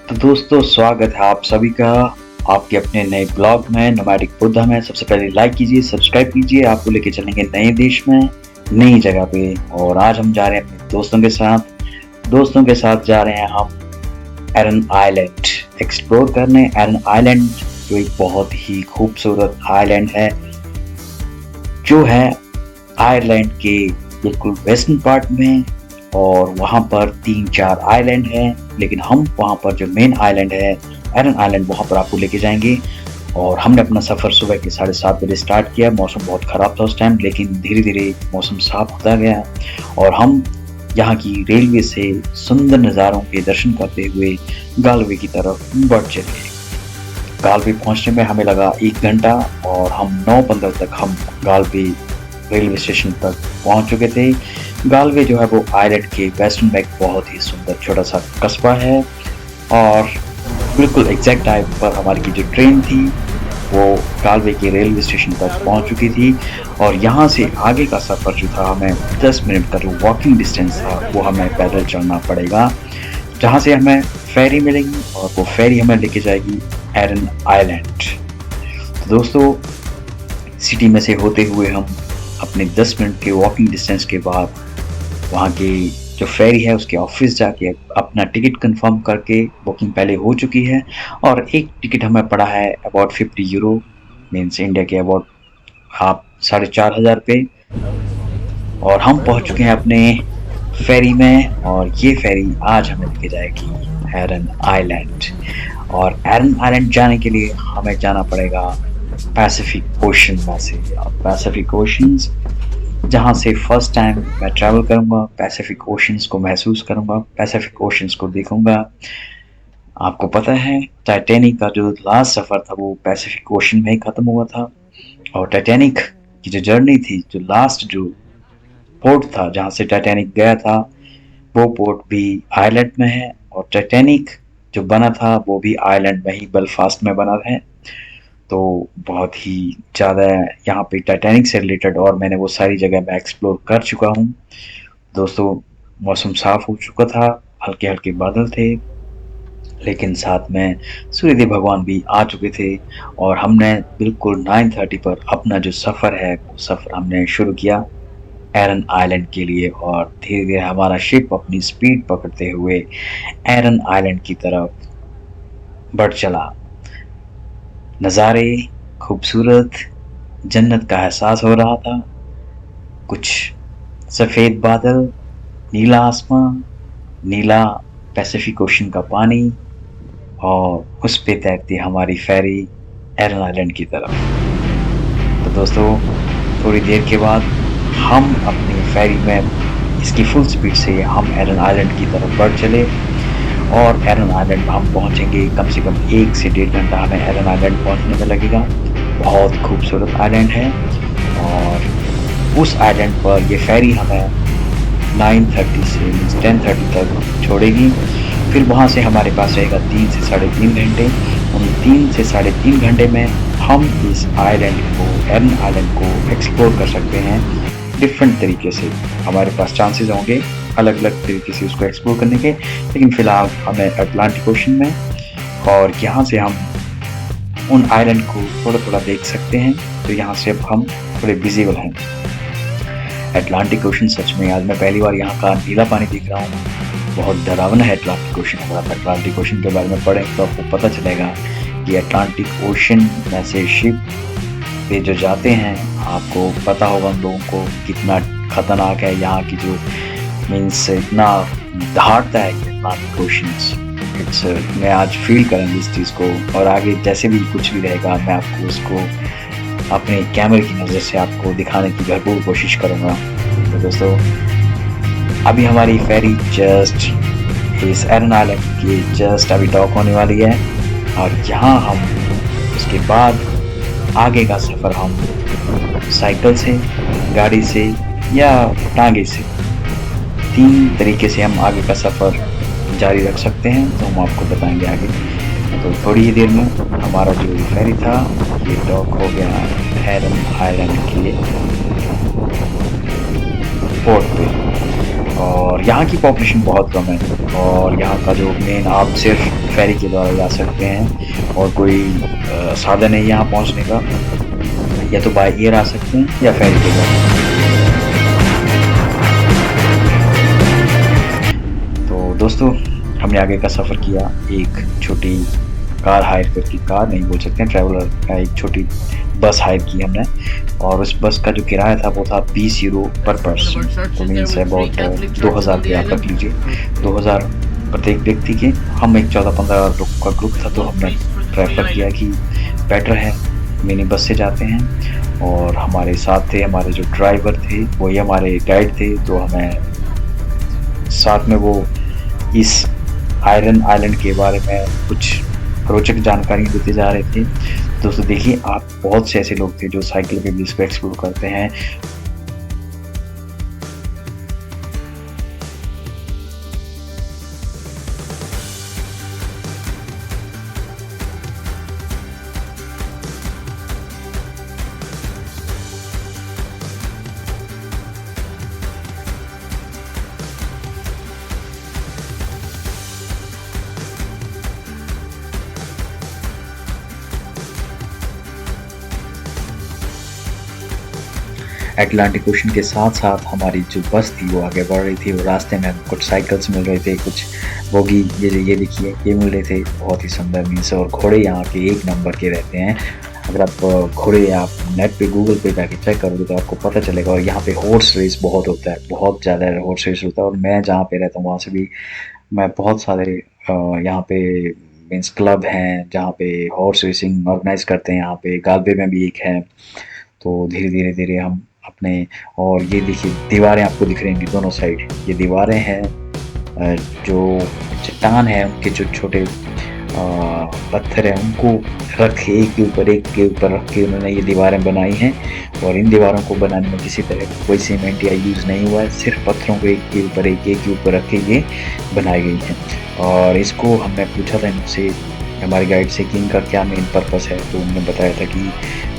तो दोस्तों स्वागत है आप सभी का आपके अपने नए ब्लॉग में नोमैडिक बुद्धा में। सबसे पहले लाइक कीजिए, सब्सक्राइब कीजिए, आपको लेके चलेंगे नए देश में, नई जगह पे। और आज हम जा रहे हैं अपने दोस्तों के साथ जा रहे हैं हम एरन आइलैंड एक्सप्लोर करने। एरन आइलैंड जो एक बहुत ही खूबसूरत आइलैंड है, जो है आयरलैंड के बिल्कुल वेस्टर्न पार्ट में। और वहाँ पर 3-4 आइलैंड हैं, लेकिन हम वहाँ पर जो मेन आइलैंड है एरन आइलैंड, वहाँ पर आपको लेके जाएंगे। और हमने अपना सफ़र सुबह के 7:30 बजे स्टार्ट किया। मौसम बहुत ख़राब था उस टाइम, लेकिन धीरे धीरे मौसम साफ होता गया और हम यहाँ की रेलवे से सुंदर नज़ारों के दर्शन करते हुए गालवे की तरफ बढ़ चले। गालवे पहुँचने में हमें लगा 1 घंटा और हम 9:15 तक हम गालवे रेलवे स्टेशन तक पहुंच चुके थे। गालवे जो है वो आइलैंड के वेस्टर्न में एक बहुत ही सुंदर छोटा सा कस्बा है और बिल्कुल एग्जैक्ट टाइम पर हमारी जो ट्रेन थी वो गालवे के रेलवे स्टेशन तक पहुंच चुकी थी। और यहाँ से आगे का सफ़र जो था, हमें 10 मिनट का जो वॉकिंग डिस्टेंस था वो हमें पैदल चलना पड़ेगा, जहाँ से हमें फेरी मिलेगी और वो फेरी हमें लेके जाएगी एरन आइलैंड। तो दोस्तों सिटी में से होते हुए हम अपने 10 मिनट के वॉकिंग डिस्टेंस के बाद वहाँ की जो फेरी है उसके ऑफिस जाके अपना टिकट कंफर्म करके, बुकिंग पहले हो चुकी है और एक टिकट हमें पड़ा है अबाउट 50 यूरो, मीन्स इंडिया के अबाउट आप 4,500 पे। और हम पहुँच चुके हैं अपने फेरी में और ये फेरी आज हमें लेके जाएगी एरन आइलैंड। और एरन आइलैंड जाने के लिए हमें जाना पड़ेगा पैसिफिक ओशन में से। पैसिफिक ओशंस जहाँ से फर्स्ट टाइम मैं ट्रैवल करूँगा, पैसिफिक ओशंस को महसूस करूँगा, पैसिफिक ओशंस को देखूँगा। आपको पता है टाइटैनिक का जो लास्ट सफ़र था वो पैसिफिक ओशन में ही ख़त्म हुआ था। और टाइटैनिक की जो जर्नी थी, जो लास्ट जो पोर्ट था जहाँ से टाइटैनिक गया था, वो पोर्ट भी आयरलैंड में है। और टाइटैनिक जो बना था वो भी आयरलैंड में ही, बेलफास्ट में बना है। तो बहुत ही ज़्यादा यहाँ पे टाइटैनिक से रिलेटेड और मैंने वो सारी जगह मैं एक्सप्लोर कर चुका हूँ। दोस्तों मौसम साफ़ हो चुका था, हल्के हल्के बादल थे, लेकिन साथ में सूर्यदेव भगवान भी आ चुके थे। और हमने बिल्कुल 9:30 पर अपना जो सफ़र है वो सफ़र हमने शुरू किया एरन आइलैंड के लिए। और धीरे धीरे हमारा शिप अपनी स्पीड पकड़ते हुए एरन आइलैंड की तरफ बढ़ चला। नज़ारे खूबसूरत, जन्नत का एहसास हो रहा था। कुछ सफ़ेद बादल, नीला आसमान, नीला पैसिफिक ओशन का पानी और उस पे तैरती हमारी फेरी एरन आइलैंड की तरफ। तो दोस्तों थोड़ी देर के बाद हम अपनी फेरी में इसकी फुल स्पीड से हम एरन आइलैंड की तरफ बढ़ चले। और एरन आइलैंड हम पहुंचेंगे कम से कम 1 से 1.5 घंटा हमें एरन आइलैंड पहुंचने में लगेगा। बहुत खूबसूरत आइलैंड है और उस आइलैंड पर ये फेरी हमें 9:30 से 10:30 तक छोड़ेगी। फिर वहाँ से हमारे पास रहेगा 3 से 3.5 घंटे। उन 3 से 3.5 घंटे में हम इस आइलैंड को, एरन आइलैंड को एक्सप्लोर कर सकते हैं डिफरेंट तरीके से। हमारे पास चांसेस होंगे अलग अलग तरीके से उसको एक्सप्लोर करने के, लेकिन फ़िलहाल हमें अटलांटिक ओशन में और यहाँ से हम उन आइलैंड को थोड़ा थोड़ा देख सकते हैं। तो यहाँ से अब हम थोड़े विजिबल हैं। अटलांटिक ओशन सच में आज मैं पहली बार यहाँ का नीला पानी देख रहा हूँ। बहुत डरावना है अटलांटिक ओशन। अगर आप अटलांटिक ओशन के बारे में पढ़ें तो आपको पता चलेगा कि अटलांटिक ओशन में से शिप पे जो जाते हैं, आपको पता होगा उन लोगों को कितना ख़तरनाक है यहाँ की जो मीन्स इतना दहाड़ता है कि अटलांटिक ओशंस। इट्स मैं आज फील करेंगे इस चीज़ को। और आगे जैसे भी कुछ भी रहेगा मैं आपको उसको अपने कैमरे की नज़र से आपको दिखाने की भरपूर कोशिश करूँगा। तो दोस्तों अभी हमारी फेरी जस्ट इस एरन आइलैंड की जस्ट अभी डॉक होने वाली है। और यहाँ हम उसके बाद आगे का सफ़र हम साइकिल से, गाड़ी से या टांगे से, 3 तरीके से हम आगे का सफ़र जारी रख सकते हैं। तो हम आपको बताएंगे आगे। तो थोड़ी ही देर में हमारा जो फेरी था ये डॉक हो गया एरन आइलैंड के पोर्ट पे। और यहाँ की पॉपुलेशन बहुत कम है, और यहाँ का जो मेन, आप सिर्फ फेरी के द्वारा जा सकते हैं और कोई साधन है यहाँ पहुँचने का, या तो बाय एयर आ सकते हैं या फेरी के द्वारा। तो दोस्तों, हमने आगे का सफ़र किया एक छोटी कार हायर करके, कार नहीं बोल सकते हैं, ट्रैवलर का एक छोटी बस हायर की हमने, और उस बस का जो किराया था वो था 20 यूरो पर पर्सन, तो मीन्स अबाउट 2000 रुपये आप रख लीजिए, 2000 प्रत्येक व्यक्ति के। हम एक 14-15 लोग का ग्रुप था, तो हमने प्रेफर किया कि बेटर है मिनी बस से जाते हैं, और हमारे साथ थे हमारे जो ड्राइवर थे वही हमारे गाइड थे, तो हमें साथ में वो इस आयरन आइलैंड के बारे में कुछ रोचक जानकारी देते जा रहे थे। दोस्तों देखिए, आप बहुत से ऐसे लोग थे जो साइकिल के बीच को एक्सप्लोर करते हैं। अटलांटिक ओशन के साथ साथ हमारी जो बस थी वो आगे बढ़ रही थी, और रास्ते में कुछ साइकिल्स मिल रहे थे, कुछ बोगी, ये देखिए ये मिल रहे थे, बहुत ही सुंदर मीन्स। और घोड़े यहाँ के एक नंबर के रहते हैं। अगर आप घोड़े आप नेट पे गूगल पे जाके चेक करोगे तो आपको पता चलेगा। और यहाँ पे हॉर्स रेस बहुत होता है, बहुत ज़्यादा हॉर्स रेस होता है। और मैं जहाँ पे रहता हूँ वहाँ से भी मैं बहुत सारे यहाँ पे मीन्स क्लब हैं जहाँ पे हॉर्स रेसिंग ऑर्गेनाइज करते हैं। यहाँ पे गालबे में भी एक है। तो धीरे धीरे हम अपने, और ये देखिए दीवारें आपको दिख रही होंगी दोनों साइड, ये दीवारें हैं जो चट्टान है उनके जो छोटे पत्थर हैं उनको रख एक के ऊपर रख के उन्होंने ये दीवारें बनाई हैं। और इन दीवारों को बनाने में किसी तरह का कोई सीमेंट या यूज़ नहीं हुआ है, सिर्फ पत्थरों को एक के ऊपर रख के ये बनाई गई हैं। और इसको हमने पूछा था इनसे, हमारे गाइड से, कि इनका क्या मेन पर्पस है, तो उन्होंने बताया था कि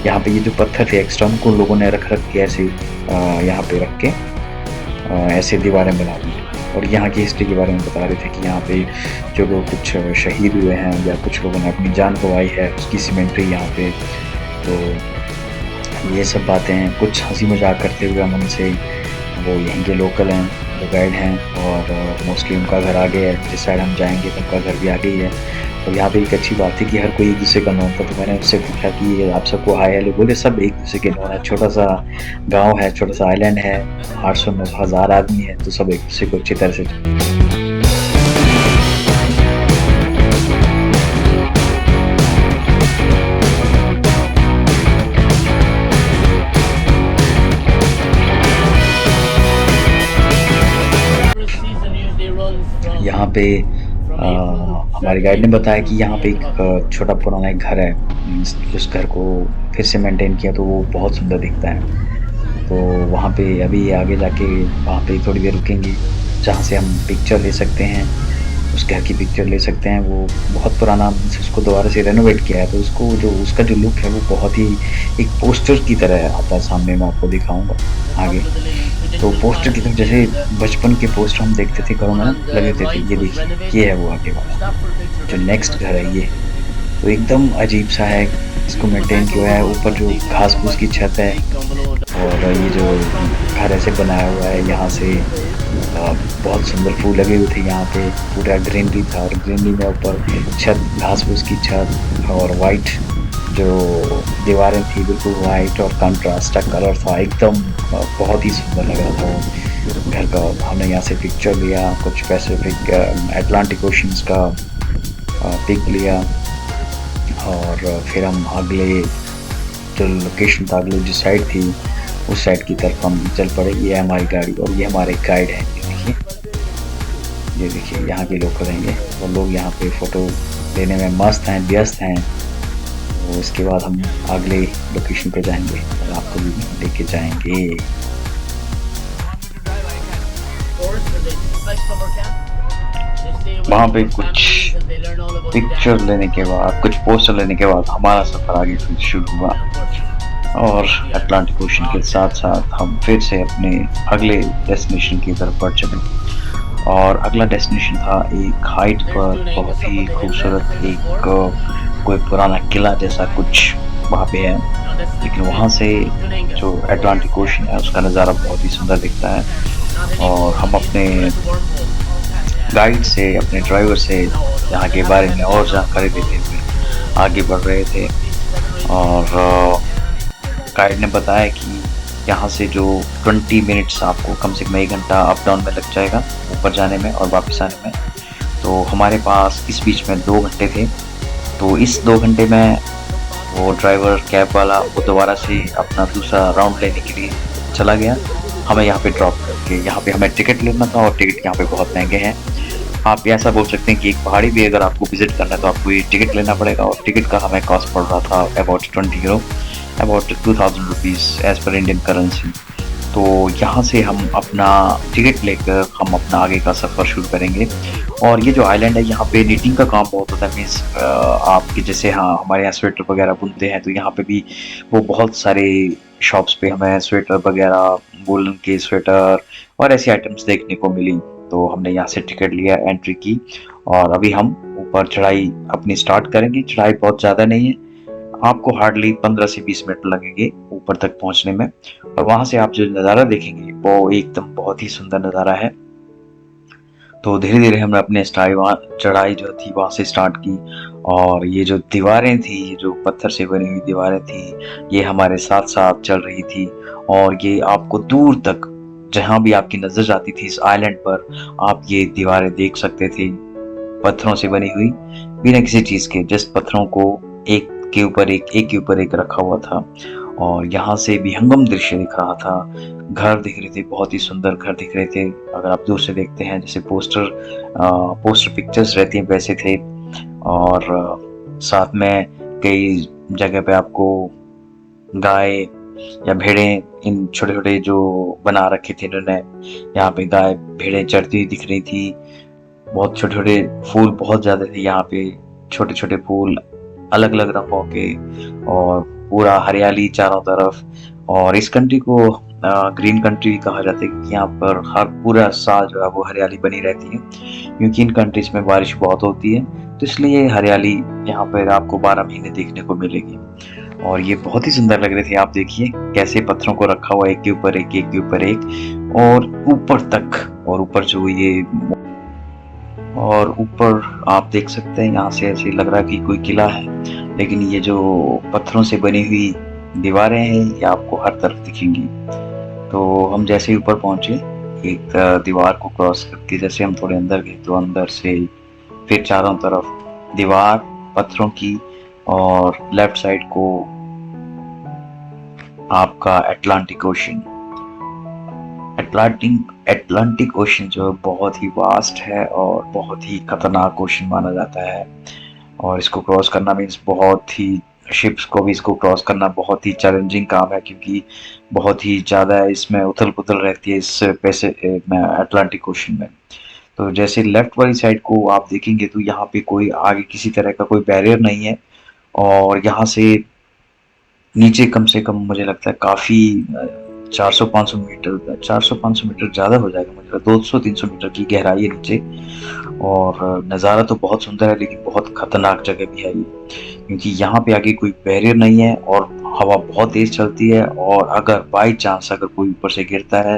यहाँ पे ये जो पत्थर थे एक्स्ट्रा उनको लोगों ने रख के ऐसे यहाँ पे रख के ऐसे दीवारें बना दी। और यहाँ की हिस्ट्री के बारे में बता रहे थे कि यहाँ पे जो लोग कुछ शहीद हुए हैं या कुछ लोगों ने अपनी जान गंवाई है उसकी सीमेंट्री यहाँ पे। तो ये सब बातें हैं, कुछ हंसी मजाक करते हुए हम उनसे, वो यहीं के लोकल हैं जो गाइड हैं, और मोस्टली उनका घर आगे है, जिस साइड हम जाएंगे तो उनका घर भी आगे ही है। और यहाँ पे एक अच्छी बात है कि हर कोई एक दूसरे का नोन था। तो मैंने उससे पूछा कि आप सबको हाय हेलो, बोले सब एक दूसरे के नोन है। छोटा सा गांव है, छोटा सा आइलैंड है, 800-9,000 आदमी है, तो सब एक दूसरे को अच्छी तरह से। यहाँ पे हमारे गाइड ने बताया कि यहाँ पे एक छोटा पुराना एक घर है, उस घर को फिर से मेंटेन किया तो वो बहुत सुंदर दिखता है। तो वहाँ पे अभी आगे जाके वहाँ पे थोड़ी देर रुकेंगे, जहाँ से हम पिक्चर ले सकते हैं, उस घर की पिक्चर ले सकते हैं। वो बहुत पुराना, उसको दोबारा से रेनोवेट किया है, तो उसको जो उसका जो लुक है वो बहुत ही एक पोस्टर की तरह आता है। सामने मैं आपको दिखाऊंगा आगे, तो पोस्टर की तरह जैसे बचपन के पोस्टर हम देखते थे घरों में लगे थे। ये देखिए, ये है वो आगे वाला जो नेक्स्ट घर है। ये तो एकदम अजीब सा है, इसको मेंटेन किया है। ऊपर जो घास फूस की छत है, और ये जो घर ऐसे बनाया हुआ है, यहाँ से बहुत सुंदर फूल लगे हुए थे। यहाँ पे पूरा ग्रीनरी था, और ग्रीनरी में ऊपर छत, घास फूस की छत, और वाइट जो दीवारें थी बिल्कुल वाइट, और कंट्रास्ट का कलर था एकदम, बहुत ही सुंदर लग रहा था वो घर का। हमने यहाँ से पिक्चर लिया, कुछ पैसिफिक अटलांटिक ओशंस का पिक लिया, और फिर हम अगले जो लोकेशन था, अगले जो साइड थी उस साइड की तरफ हम चल पड़े। ये है हमारी गाड़ी, और ये हमारे गाइड हैं। ये देखिए यहाँ के लोग करेंगे, वो लोग यहाँ पे फ़ोटो लेने में मस्त हैं, व्यस्त हैं। तो इसके बाद हम अगले लोकेशन पे जाएंगे और आपको भी लेके जाएंगे। वहाँ पे कुछ पिक्चर लेने के बाद, कुछ पोस्टर लेने के बाद हमारा सफ़र आगे फिर शुरू हुआ। और अटलांटिक ओशन के साथ साथ हम फिर से अपने अगले डेस्टिनेशन की तरफ बढ़ चले। और अगला डेस्टिनेशन था एक हाइट पर बहुत ही खूबसूरत एक कोई पुराना किला जैसा कुछ वहाँ पे है, लेकिन वहाँ से जो अटलांटिक ओशन है उसका नज़ारा बहुत ही सुंदर दिखता है। और हम अपने गाइड से, अपने ड्राइवर से यहाँ के बारे में और जानकारी देते हुए आगे बढ़ रहे थे। और गाइड ने बताया कि यहाँ से जो 20 मिनट्स आपको कम से कम 1 घंटा अप डाउन में लग जाएगा, ऊपर जाने में और वापस आने में। तो हमारे पास इस बीच में 2 घंटे थे। तो इस 2 घंटे में वो ड्राइवर कैब वाला वो दोबारा से अपना दूसरा राउंड लेने के लिए चला गया, हमें यहाँ पे ड्रॉप करके। यहाँ पे हमें टिकट लेना था और टिकट यहाँ पे बहुत महंगे हैं। आप ऐसा बोल सकते हैं कि एक पहाड़ी भी अगर आपको विजिट करना है तो आपको ये टिकट लेना पड़ेगा। और टिकट का हमें कॉस्ट पड़ रहा था about 20 euro, about 2000 rupees as per Indian currency. तो यहाँ से हम अपना टिकट लेकर हम अपना आगे का सफ़र शुरू करेंगे। और ये जो आइलैंड है यहाँ पे नीटिंग का काम बहुत होता है। मीन्स आपके जैसे हाँ हमारे यहाँ स्वेटर वगैरह बुनते हैं, तो यहाँ पे भी वो बहुत सारे शॉप्स पे हमें स्वेटर वगैरह, वूलन के स्वेटर और ऐसी आइटम्स देखने को मिली। तो हमने यहाँ से टिकट लिया, एंट्री की, और अभी हम ऊपर चढ़ाई अपनी स्टार्ट करेंगे। चढ़ाई बहुत ज़्यादा नहीं है, आपको हार्डली 15 से 20 मिनट लगेंगे ऊपर तक पहुंचने में। और वहां से आप जो नज़ारा देखेंगे वो एकदम बहुत ही सुंदर नज़ारा है। तो धीरे धीरे हमने अपने चढ़ाई जो थी वहां से स्टार्ट की। और ये जो दीवारें थी, ये जो पत्थर से बनी हुई दीवारें थी, ये हमारे साथ साथ चल रही थी। और ये आपको दूर तक जहां भी आपकी नजर जाती थी इस आइलैंड पर, आप ये दीवारें देख सकते थे, पत्थरों से बनी हुई, बिना किसी चीज के, जस्ट पत्थरों को एक के ऊपर एक के ऊपर एक रखा हुआ था। और यहाँ से विहंगम दृश्य दिख रहा था, घर दिख रहे थे, बहुत ही सुंदर घर दिख रहे थे। अगर आप दूर से देखते हैं जैसे पोस्टर पिक्चर्स रहती हैं वैसे थे। और साथ में कई जगह पे आपको गाय या भेड़ें, इन छोटे छोटे जो बना रखे थे इन्होंने, यहाँ पे गाय भेड़ें चरती हुई दिख रही थी। बहुत छोटे छोटे फूल बहुत ज्यादा थे यहाँ पे, छोटे छोटे फूल अलग अलग रंगों के, और पूरा हरियाली चारों तरफ। और इस कंट्री को ग्रीन कंट्री भी कहा जाता है क्योंकि यहाँ पर हर पूरा साल जो है वो हरियाली बनी रहती है, क्योंकि इन कंट्रीज में बारिश बहुत होती है, तो इसलिए हरियाली यहाँ पर आपको 12 महीने देखने को मिलेगी। और ये बहुत ही सुंदर लग रहे थे। आप देखिए कैसे पत्थरों को रखा हुआ एक के ऊपर एक, एक के ऊपर एक, और ऊपर तक। और ऊपर जो ये, और ऊपर आप देख सकते हैं यहाँ से ऐसे लग रहा है कि कोई किला है, लेकिन ये जो पत्थरों से बनी हुई दीवारें हैं ये आपको हर तरफ दिखेंगी। तो हम जैसे ही ऊपर पहुंचे, एक दीवार को क्रॉस करके जैसे हम थोड़े अंदर गए, तो अंदर से फिर चारों तरफ दीवार पत्थरों की, और लेफ्ट साइड को आपका अटलांटिक ओशन। अटलांटिक ओशन जो बहुत ही वास्ट है और बहुत ही खतरनाक ओशन माना जाता है। और इसको क्रॉस करना मीन्स बहुत ही, शिप्स को भी इसको क्रॉस करना बहुत ही चैलेंजिंग काम है, क्योंकि बहुत ही ज़्यादा इसमें उथल पुथल रहती है इस पैसे में, अटलांटिक ओशन में। तो जैसे लेफ्ट वाली साइड को आप देखेंगे तो यहाँ पे कोई आगे किसी तरह का कोई बैरियर नहीं है। और यहाँ से नीचे कम से कम मुझे लगता है काफ़ी 400-500 मीटर, 400-500 मीटर ज़्यादा हो जाएगा मुझे लगता है, 200-300 मीटर की गहराई है नीचे। और नज़ारा तो बहुत सुंदर है, लेकिन बहुत खतरनाक जगह भी है ये, क्योंकि यहाँ पे आगे कोई बैरियर नहीं है और हवा बहुत तेज चलती है। और अगर बाई चांस अगर कोई ऊपर से गिरता है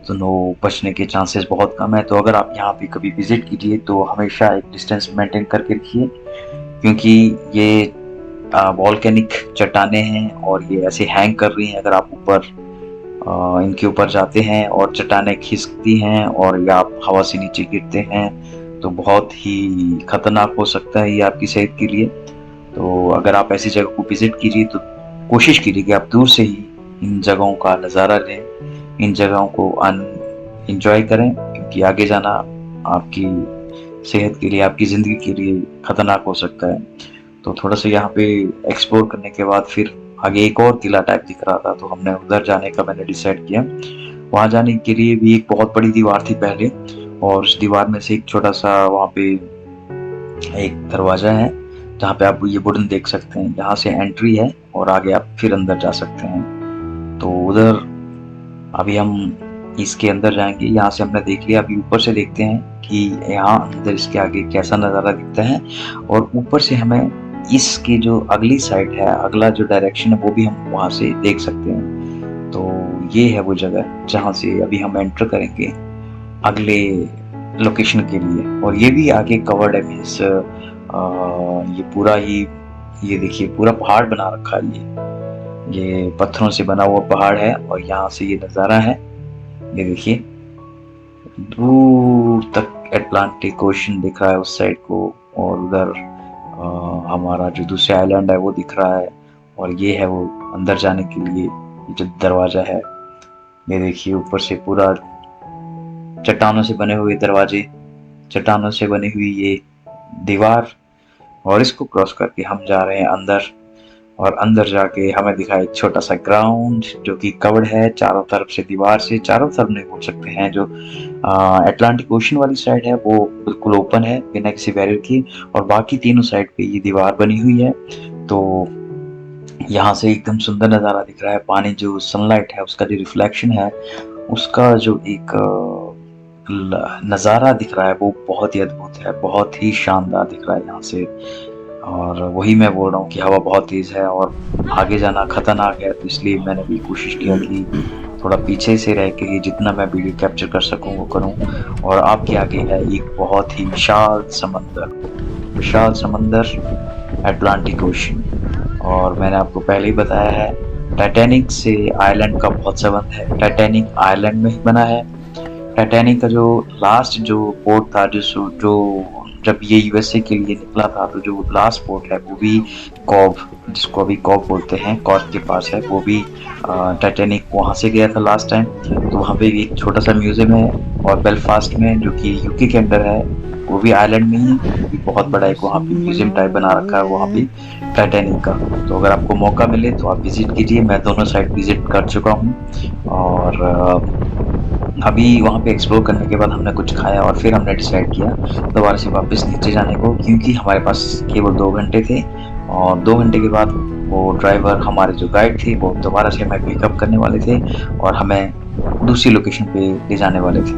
तो नो, बचने के चांसेस बहुत कम है। तो अगर आप यहाँ पे कभी विजिट कीजिए तो हमेशा एक डिस्टेंस मेंटेन करके रखिए, क्योंकि ये वॉल्केनिक चट्टाने हैं और ये ऐसे हैंग कर रही हैं। अगर आप ऊपर इनके ऊपर जाते हैं और चट्टानें खिसकती हैं और या आप हवा से नीचे गिरते हैं तो बहुत ही खतरनाक हो सकता है ये आपकी सेहत के लिए। तो अगर आप ऐसी जगह को विजिट कीजिए तो कोशिश कीजिए कि आप दूर से ही इन जगहों का नज़ारा लें, इन जगहों को एंजॉय करें, क्योंकि आगे जाना आपकी सेहत के लिए, आपकी ज़िंदगी के लिए खतरनाक हो सकता है। तो थोड़ा सा यहाँ पे एक्सप्लोर करने के बाद फिर आगे एक और किला टाइप दिख रहा था, तो हमने उधर जाने का मैंने डिसाइड किया। वहाँ जाने के लिए भी एक बहुत बड़ी दीवार थी पहले, और उस दीवार में से एक छोटा सा वहाँ पे एक दरवाजा है जहाँ पे आप ये वुडन देख सकते हैं, यहाँ से एंट्री है और आगे आप फिर अंदर जा सकते हैं। तो उधर अभी हम इसके अंदर जाएंगे। यहाँ से हमने देख लिया, अभी ऊपर से देखते हैं कि यहाँ अंदर इसके आगे कैसा नज़ारा दिखता है। और ऊपर से हमें इसकी जो अगली साइड है, अगला जो डायरेक्शन है, वो भी हम वहाँ से देख सकते हैं। तो ये है वो जगह जहाँ से अभी हम एंटर करेंगे अगले लोकेशन के लिए। और ये भी आगे कवर्ड है, मीन्स ये पूरा ही, ये देखिए पूरा पहाड़ बना रखा है। ये पत्थरों से बना हुआ पहाड़ है और यहाँ से ये नज़ारा है। ये देखिए दूर तक अटलांटिक ओशन दिख रहा है उस साइड को, और उधर हमारा जो दूसरा आइलैंड है वो दिख रहा है। और ये है वो अंदर जाने के लिए जो दरवाजा है। ये देखिए ऊपर से पूरा चट्टानों से बने हुए दरवाजे, चट्टानों से बनी हुई ये दीवार, और इसको क्रॉस करके हम जा रहे हैं अंदर। और अंदर जाके हमें दिखा एक छोटा सा ग्राउंड जो कि कवर्ड है चारों तरफ से दीवार से। चारों तरफ नहीं बोल सकते हैं, जो अटलांटिक ओशन वाली साइड है वो बिल्कुल ओपन है बिना किसी बैरियर की, और बाकी तीनों साइड पे ये दीवार बनी हुई है। तो यहाँ से एकदम सुंदर नज़ारा दिख रहा है। पानी जो सनलाइट है उसका जो रिफ्लेक्शन है, उसका जो एक नज़ारा दिख रहा है वो बहुत ही अद्भुत है, बहुत ही शानदार दिख रहा है यहाँ से। और वही मैं बोल रहा हूँ कि हवा बहुत तेज़ है और आगे जाना खतरनाक है, तो इसलिए मैंने भी कोशिश किया कि थोड़ा पीछे से रह के जितना मैं वीडियो कैप्चर कर सकूँ वो करूँ। और आपके आगे है एक बहुत ही विशाल समंदर, अटलांटिक ओशन। और मैंने आपको पहले ही बताया है, टाइटैनिक से आइलैंड का बहुत संबंध है। टाइटैनिक आइलैंड में ही बना है। टाइटैनिक का जो लास्ट जो पोर्ट था, जो जब ये यूएसए के लिए निकला था, तो जो लास्ट पोर्ट है वो भी कॉब, जिसको अभी कॉब बोलते हैं, कॉर्क के पास है, वो भी टाइटैनिक वहाँ से गया था लास्ट टाइम। तो वहाँ पे एक छोटा सा म्यूजियम है। और बेलफास्ट में, जो कि यूके के अंदर है, वो भी आइलैंड में ही है, वो भी बहुत बड़ा एक वहाँ पे म्यूजियम टाइप बना रखा है वहाँ पे टाइटैनिक का। तो अगर आपको मौका मिले तो आप विजिट कीजिए। मैं दोनों साइड विजिट कर चुका हूँ। और अभी वहाँ पे एक्सप्लोर करने के बाद हमने कुछ खाया और फिर हमने डिसाइड किया दोबारा से वापस नीचे जाने को, क्योंकि हमारे पास केवल 2 घंटे थे। और 2 घंटे के बाद वो ड्राइवर, हमारे जो गाइड थे, वो दोबारा से हमें पिकअप करने वाले थे और हमें दूसरी लोकेशन पे ले जाने वाले थे।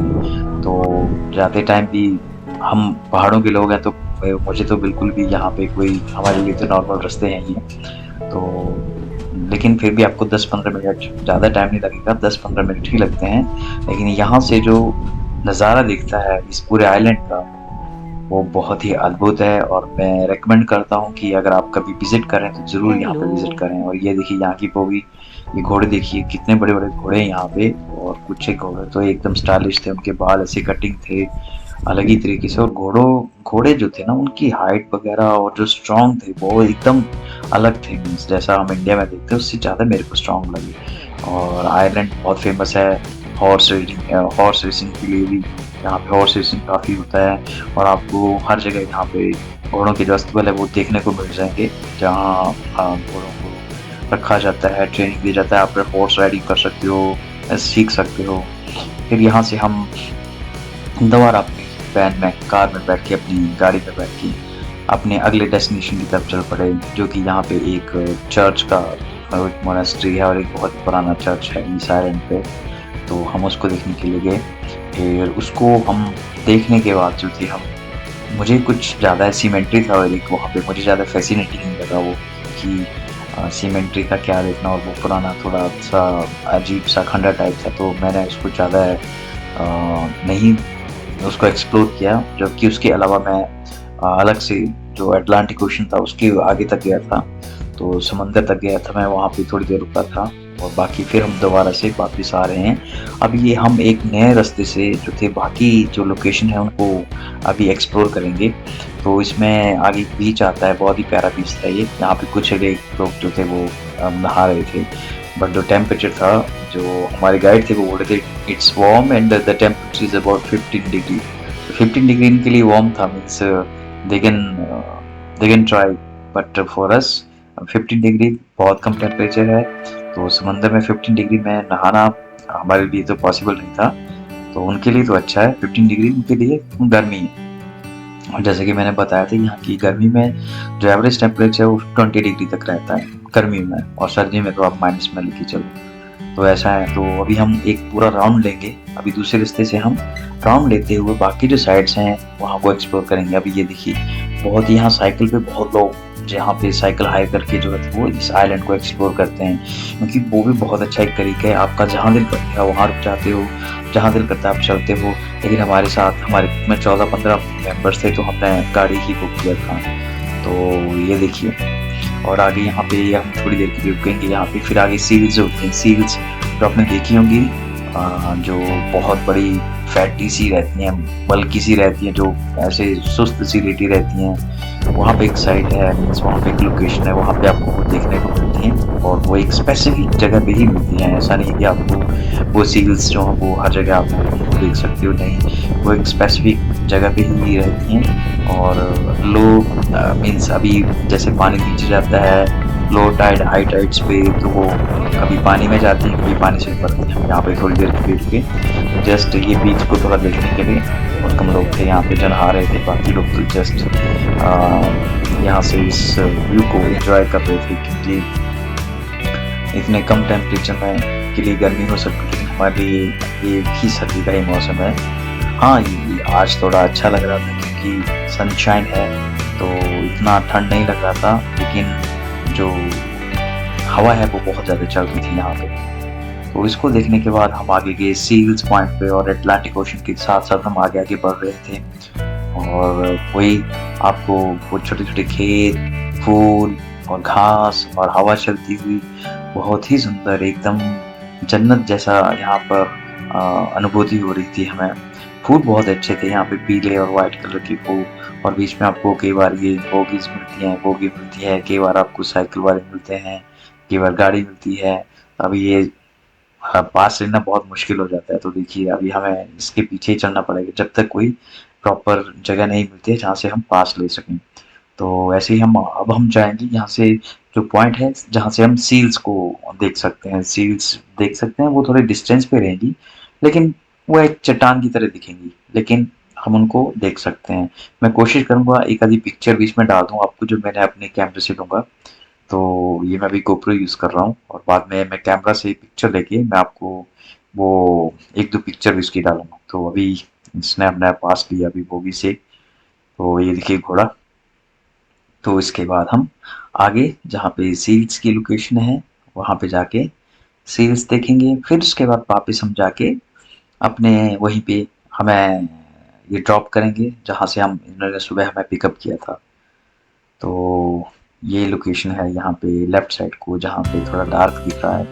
तो जाते टाइम भी, हम पहाड़ों के लोग हैं तो मुझे तो बिल्कुल भी यहाँ पे कोई, हमारे लिए तो नॉर्मल रास्ते हैं ही। तो लेकिन फिर भी आपको 10-15 मिनट, ज़्यादा टाइम नहीं लगेगा, 10-15 मिनट ही लगते हैं। लेकिन यहाँ से जो नज़ारा दिखता है इस पूरे आइलैंड का, वो बहुत ही अद्भुत है। और मैं रेकमेंड करता हूँ कि अगर आप कभी विजिट करें तो ज़रूर यहाँ पे विजिट करें। और ये देखिए यहाँ की बोगी, ये घोड़े देखिए कितने बड़े बड़े घोड़े हैं यहाँ पे। और कुछ एक घोड़े तो एकदम स्टाइलिश थे, उनके बाल ऐसे कटिंग थे अलग ही तरीके से। और घोड़े जो थे ना, उनकी हाइट वगैरह और जो स्ट्रॉन्ग थे वो एकदम अलग थे। मीन्स जैसा हम इंडिया में देखते हैं उससे ज़्यादा मेरे को स्ट्रॉन्ग लगे। और आयरलैंड बहुत फेमस है हॉर्स रेसिंग के लिए भी। यहाँ पे हॉर्स रेसिंग काफ़ी होता है और आपको हर जगह यहाँ पे घोड़ों के जो अस्तबल है वो देखने को मिल जाएंगे, जहाँ घोड़ों को रखा जाता है, ट्रेनिंग दिया जाता है। आप हॉर्स राइडिंग कर सकते हो, सीख सकते हो। फिर यहाँ से हम दोबारा अपनी वैन में, कार में बैठ के, अपनी गाड़ी में बैठ के अपने अगले डेस्टिनेशन की तरफ चल पड़े, जो कि यहाँ पे एक चर्च का एक मोनेस्ट्री है और एक बहुत पुराना चर्च है इस आइलैंड पे। तो हम उसको देखने के लिए गए। फिर उसको हम देखने के बाद जो थी, हम, मुझे कुछ ज़्यादा सीमेंट्री था और एक वहाँ पे मुझे ज़्यादा फैसिनेटिंग नहीं लगा वो, कि सीमेंट्री का क्या देखना, और वो पुराना थोड़ा सा अजीब सा खंडर टाइप था। तो मैंने उसको ज़्यादा नहीं उसको एक्सप्लोर किया। जबकि उसके अलावा मैं अलग से जो अटलांटिक ओशन था उसके आगे तक गया था, तो समंदर तक गया था मैं, वहाँ पे थोड़ी देर रुका था। और बाकी फिर हम दोबारा से वापस आ रहे हैं। अब ये हम एक नए रास्ते से जो थे, बाकी जो लोकेशन है उनको अभी एक्सप्लोर करेंगे। तो इसमें आगे बीच आता है, बहुत ही प्यारा बीच था ये। यहाँ पे कुछ लोग जो थे वो नहा रहे थे। बट जो टेम्परेचर था, जो हमारे गाइड थे वो बोल रहे थे it's warm and the temperature is about 15 degree. 15 degree इनके लिए वार्म था, means they can try, but for us 15 degree बहुत कम टेम्परेचर है। तो समंदर में 15 डिग्री में नहाना हमारे लिए तो पॉसिबल नहीं था, तो उनके लिए तो अच्छा है। 15 डिग्री उनके लिए गर्मी है। और जैसे कि मैंने बताया था, यहाँ की गर्मी में जो एवरेज टेम्परेचर है वो 20 डिग्री तक रहता है गर्मी में, और सर्दी में तो आप माइनस में लेके चलो। तो ऐसा है, तो अभी हम एक पूरा राउंड लेंगे। अभी दूसरे रास्ते से हम राउंड लेते हुए बाकी जो साइड्स हैं वहाँ को एक्सप्लोर करेंगे। अभी ये देखिए, बहुत ही यहाँ साइकिल पे बहुत लोग जहाँ पे साइकिल हायर करके जो है वो इस आइलैंड को एक्सप्लोर करते हैं, क्योंकि वो भी बहुत अच्छा एक तरीका है। आपका जहाँ दिल करता है वहाँ रुक जाते हो, जहाँ दिल करता है आप चलते हो। लेकिन हमारे साथ हमारे में 14-15 मेंबर्स थे, तो हमने गाड़ी ही बुक किया था। तो ये देखिए, और आगे यहाँ पे हम थोड़ी देर के लिए रुकेंगे यहाँ पे। फिर आगे सील्स होती हैं, सील्स जो आपने देखी होंगी, जो बहुत बड़ी फैटी सी रहती हैं, बल्की सी रहती हैं, जो ऐसे सुस्त सी लेटी रहती हैं। वहाँ पे एक साइट है, मीन्स वहाँ पे एक लोकेशन है, वहाँ पे आपको वो देखने को मिलती हैं, और वो एक स्पेसिफिक जगह पे ही मिलती हैं। ऐसा नहीं है कि आपको वो सील्स जो हैं वो हर जगह आप देख सकते हो, नहीं, वो एक स्पेसिफिक जगह पे ही रहती हैं। और लो मीन्स अभी जैसे पानी नीचे जाता है लो टाइड हाई टाइड्स पे, तो वो कभी पानी में जाती है, कभी पानी से ऊपर आती है। हम यहाँ पे थोड़ी देर के लिए रुके, जस्ट ये बीच को थोड़ा देखने के लिए। और कम लोग थे यहाँ पे जो नहा रहे थे, बाकी लोग तो जस्ट यहाँ से इस व्यू को एंजॉय कर रहे थे, क्योंकि इतने कम टेम्परेचर में के लिए गर्मी हो सकती है, लेकिन हमारे लिए ये भी सर्दी का ही मौसम है। हाँ, ये आज थोड़ा अच्छा लग रहा था क्योंकि सनशाइन है, तो इतना ठंड नहीं लग रहा था, लेकिन जो हवा है वो बहुत ज़्यादा चल रही थी यहाँ पे। तो इसको देखने के बाद हम आगे गए सील्स पॉइंट पे, और अटलांटिक ओशन के साथ साथ हम आगे आगे बढ़ रहे थे। और वही आपको वो छोटे छोटे खेत, फूल और घास और हवा चलती हुई बहुत ही सुंदर, एकदम जन्नत जैसा यहाँ पर अनुभूति हो रही थी हमें। फूल बहुत अच्छे थे यहाँ पे, पीले और वाइट कलर के फूल। और बीच में आपको कई बार ये बोगीज मिलती हैं, बोगी मिलती है, कई बार आपको साइकिल वाले मिलते हैं, कई बार गाड़ी मिलती है। अभी ये पास लेना बहुत मुश्किल हो जाता है। तो देखिए, अभी हमें इसके पीछे ही चलना पड़ेगा जब तक कोई प्रॉपर जगह नहीं मिलती है जहाँ से हम पास ले सकें। तो ऐसे ही हम जाएंगे यहाँ से, जो पॉइंट है जहाँ से हम सील्स को देख सकते हैं। सील्स देख सकते हैं, वो थोड़े डिस्टेंस पे रहेंगी, लेकिन वो एक चट्टान की तरह दिखेंगी, लेकिन हम उनको देख सकते हैं। मैं कोशिश करूंगा एक आधी पिक्चर बीच में डाल दूं आपको, जो मैंने अपने कैमरे से लूंगा। तो ये मैं अभी गोप्रो यूज़ कर रहा हूँ, और बाद में मैं कैमरा से पिक्चर लेके मैं आपको वो एक दो पिक्चर भी उसकी डालूंगा। तो अभी इसने अपने पास लिया अभी बोगी से, तो ये देखिए घोड़ा। तो इसके बाद हम आगे जहाँ पे सील्स की लोकेशन है वहाँ पे जाके सील्स देखेंगे। फिर उसके बाद वापस हम जाके अपने वहीं पे हमें ये ड्रॉप करेंगे जहाँ से हम इन्होंने सुबह हमें पिकअप किया था। तो ये लोकेशन है यहाँ पे लेफ्ट साइड को, जहाँ पे थोड़ा डार्क दिख रहा है,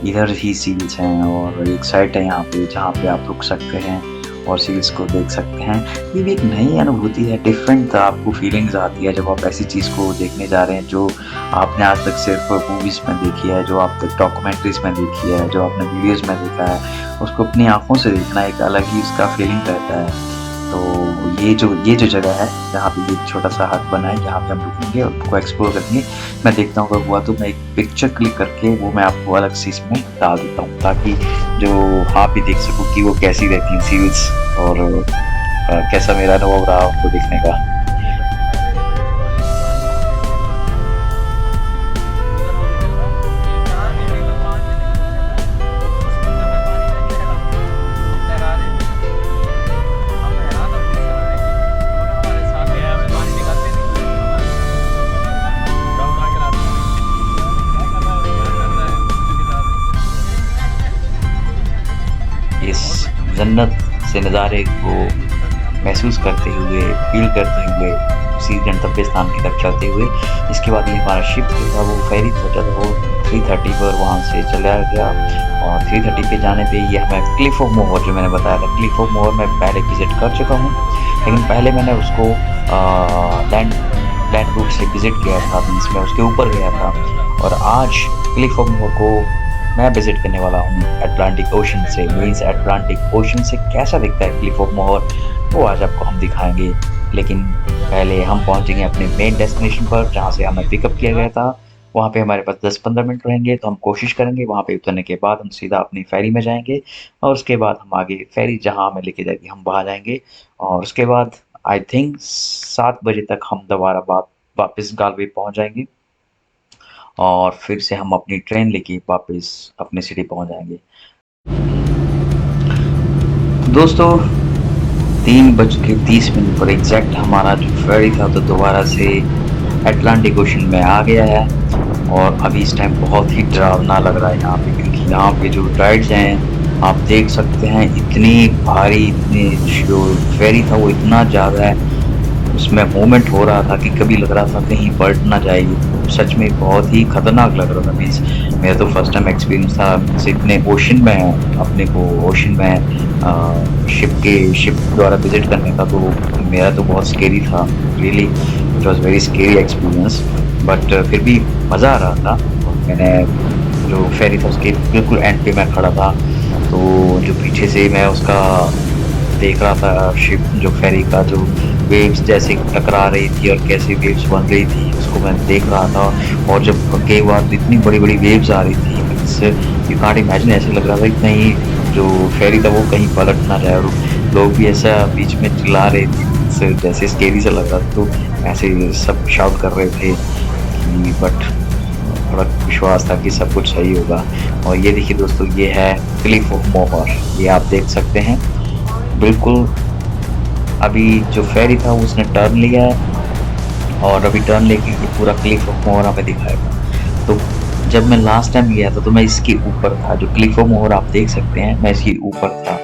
इधर ही सील्स हैं। और एक साइड है यहाँ पे जहाँ पे आप रुक सकते हैं और सील्स को देख सकते हैं। ये भी एक नई अनुभूति है, डिफरेंट आपको फीलिंग्स आती है जब आप ऐसी चीज़ को देखने जा रहे हैं जो आपने आज तक सिर्फ मूवीज़ में देखी है, जो आप तक डॉक्यूमेंट्रीज में देखी है, जो आपने वीडियोज़ में देखा है। उसको अपनी आंखों से देखना एक अलग ही उसका फीलिंग रहता है। तो ये जो जगह है जहाँ पे ये छोटा सा हट बना है, यहाँ पे हम रुकेंगे और उसको एक्सप्लोर करेंगे। मैं देखता हूँ अगर हुआ तो मैं एक पिक्चर क्लिक करके वो मैं आपको अलग से इसमें डाल देता हूँ, ताकि जो आप भी देख सको कि वो कैसी रहती हैं सील्स, और कैसा मेरा अनुभव रहा उनको देखने का। इस जन्नत से नज़ारे को महसूस करते हुए, फील करते हुए उसी गंतव्य स्थान की तरफ चलते हुए, इसके बाद ये हमारा शिप जो था वो फेरी था, जब वो 3:30 पर वहाँ से चला गया। और 3:30 पे जाने पे ये हमें क्लिफ ऑफ मोहर, जो मैंने बताया था, क्लिफ ऑफ मोहर मैं पहले विज़िट कर चुका हूँ, लेकिन पहले मैंने उसको लैंड लैंड रूट से विज़िट किया था, मीन्स मैं उसके ऊपर गया था। और आज क्लिफ ऑफ मोहर को मैं विजिट करने वाला हूँ अटलांटिक ओशन से। मीन्स अटलांटिक ओशन से कैसा दिखता है क्लिफ ऑफ मोहर, वो आज आपको हम दिखाएंगे। लेकिन पहले हम पहुँचेंगे अपने मेन डेस्टिनेशन पर, जहाँ से हमें पिकअप किया गया था। वहाँ पे हमारे पास 10-15 मिनट रहेंगे, तो हम कोशिश करेंगे वहाँ पे उतरने के बाद हम सीधा अपनी फेरी में जाएंगे, और उसके बाद हम आगे फेरी जहाँ हमें लेके जाएगी हम वहाँ जाएंगे। और उसके बाद आई थिंक 7 बजे तक हम दोबारा वापस गालवे पहुंच जाएंगे और फिर से हम अपनी ट्रेन लेके वापस अपने सिटी पहुंच जाएंगे। दोस्तों 3:30 पर एग्जैक्ट हमारा जो फेरी था तो दोबारा से अटलांटिक ओशन में आ गया है और अभी इस टाइम बहुत ही डरावना लग रहा है यहाँ पे, क्योंकि यहाँ पे जो टाइड्स हैं आप देख सकते हैं इतनी भारी, इतने जो फेरी था वो इतना ज़्यादा है, उसमें मूवमेंट हो रहा था कि कभी लग रहा था कहीं पलट ना जाएगी। सच में बहुत ही खतरनाक लग रहा था। मीन्स मेरा तो फर्स्ट टाइम एक्सपीरियंस था इतने ओशन में, अपने को ओशन में शिप द्वारा विजिट करने का, तो मेरा तो बहुत स्केरी था। Really it was very scary experience, but फिर भी मज़ा आ रहा था। मैंने जो फेरी था उसके बिल्कुल एंड पे मैं खड़ा था, तो जो पीछे से मैं उसका देख रहा था शिप, जो फेरी का जो वेव्स जैसे टकरा रही थी और कैसे वेव्स बन रही थी उसको मैं देख रहा था। और जब कई बार इतनी बड़ी बड़ी वेव्स आ रही थी, इससे यू कांट इमेजिन, ऐसे लग रहा था कि कहीं जो फेरी था वो कहीं पलट ना जाए। और लोग भी ऐसा बीच में चिल्ला रहे थे, जैसे स्केरी सा लग रहा था, तो ऐसे सब शाउट कर रहे थे कि, बट थोड़ा विश्वास था कि सब कुछ सही होगा। और ये देखिए दोस्तों, ये है क्लिफ ऑफ मोहर, ये आप देख सकते हैं बिल्कुल। अभी जो फेरी था उसने टर्न लिया है और अभी टर्न लेके ये पूरा क्लिफ ऑफ मोहर हमें दिखाएगा। तो जब मैं लास्ट टाइम गया था तो मैं इसके ऊपर था, जो क्लिफ ऑफ मोहर आप देख सकते हैं, मैं इसके ऊपर था।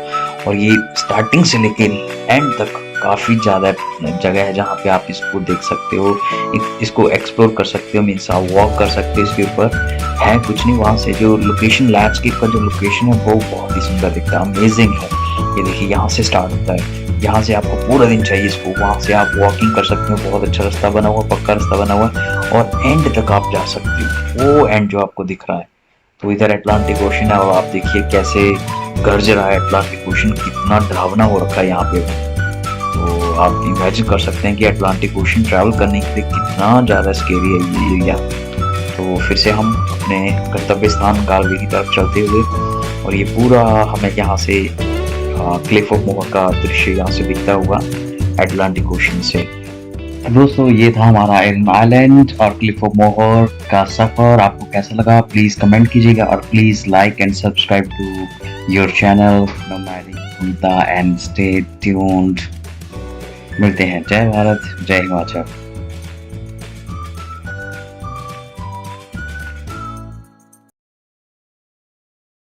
और ये स्टार्टिंग से लेके एंड तक काफ़ी ज़्यादा जगह है जहाँ पे आप इसको देख सकते हो, इसको एक्सप्लोर कर सकते हो। मीन्स आप वॉक कर सकते हो इसके ऊपर, है कुछ नहीं। वहाँ से जो लोकेशन, लैंडस्केप का जो लोकेशन है वो बहुत ही सुंदर दिखता है, अमेजिंग है। ये देखिए यहाँ से स्टार्ट होता है, यहाँ से आपको पूरा दिन चाहिए इसको, वहाँ से आप वॉकिंग कर सकते हो, बहुत अच्छा रास्ता बना हुआ, पक्का रास्ता बना हुआ है, और एंड तक आप जा सकते हो, वो एंड जो आपको दिख रहा है। तो इधर अटलांटिक ओशन है और आप देखिए कैसे गरज रहा है अटलांटिक ओशन, कितना डरावना हो रखा है यहाँ पे। तो आप इमेजिन कर सकते हैं कि अटलांटिक ओशन ट्रैवल करने के लिए कितना ज़्यादा स्केरी है ये एरिया। तो फिर से हम अपने गंतव्य स्थान गालवे की तरफ चलते हुए, और ये पूरा हमें यहाँ से क्लिफ ऑफ मोहर का दृश्य यहाँ से दिखता हुआ अटलांटिक ओशन से। दोस्तों ये था हमारा एलन आइलैंड और क्लिफ ऑफ मोहर का सफर। आपको कैसा लगा प्लीज कमेंट कीजिएगा, और please like and subscribe to your channel and stay tuned. मिलते हैं। जय भारत, जय हिमाचल।